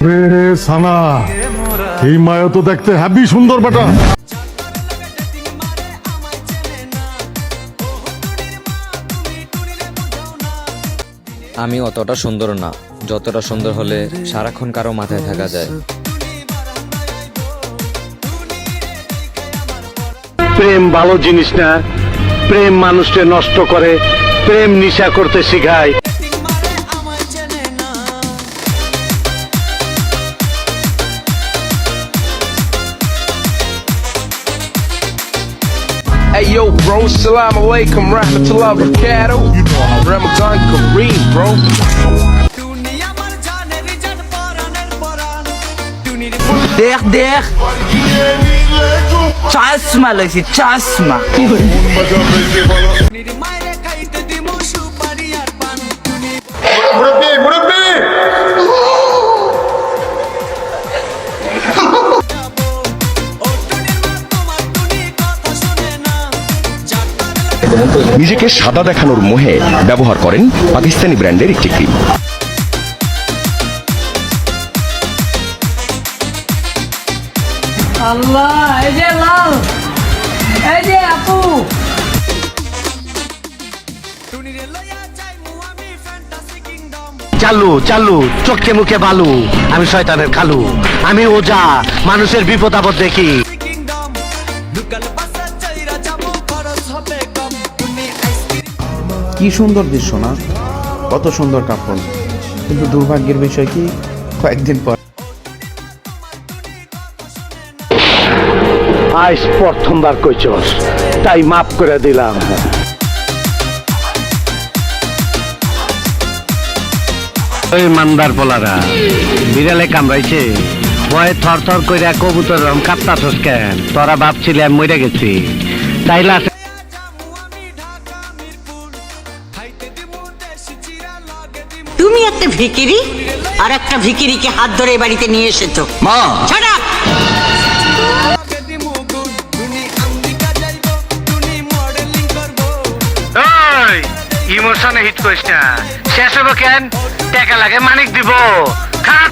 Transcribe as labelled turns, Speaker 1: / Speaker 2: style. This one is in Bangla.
Speaker 1: রে সানা, এই মায়া তো দেখতে হ্যাপি সুন্দর বেটা।
Speaker 2: আমি অতটা সুন্দর না, যতটা সুন্দর হলে সারাক্ষণ কারো মাথায় থাকা যায়।
Speaker 3: প্রেম ভালো জিনিস না, প্রেম মানুষকে নষ্ট করে, প্রেম নিশা করতে শিখায়।
Speaker 4: Hey yo, bro, salam alaikum, rahmatullah, barakatuh. Ramadan Kareem, bro.
Speaker 5: দেখ দেখ চশমা লইছি চশমা
Speaker 6: নিজেকে সাদা দেখানোর মোহে ব্যবহার করেন পাকিস্তানি ব্র্যান্ডের একটি ক্রিম।
Speaker 5: আল্লাহ, এই যে লাল, এই যে আপু।
Speaker 3: চালু চালু, চোখে মুখে বালু, আমি শয়তানের কালু, আমি ওজা, মানুষের বিপদ আপদ দেখি।
Speaker 7: কি সুন্দর দৃশ্য না, কত সুন্দর কাপড়, কিন্তু দুর্ভাগ্যের বিষয় কি কয়েকদিন পর
Speaker 3: আজ প্রথমবার কইছস, তাই মাফ করে দিলাম। ওই মান্দার পোলারা বিড়ালে কামড়াইছে, ভয়ে থর থর কইরা কবুতর রম কাঁপতাছস কেন? তোরা ভাবছিলি আমি মরে গেছি, তাইলে
Speaker 8: তুমি একটা ভিকিরি আর একটা ভিকিরিকে হাত ধরে বাড়িতে নিয়ে এসেছো।
Speaker 6: মা,
Speaker 8: ছাড়া
Speaker 3: ইমোশনে হিট করিস না, শেষ হবো কেন? টাকা লাগে মানিক দিব, খারাপ।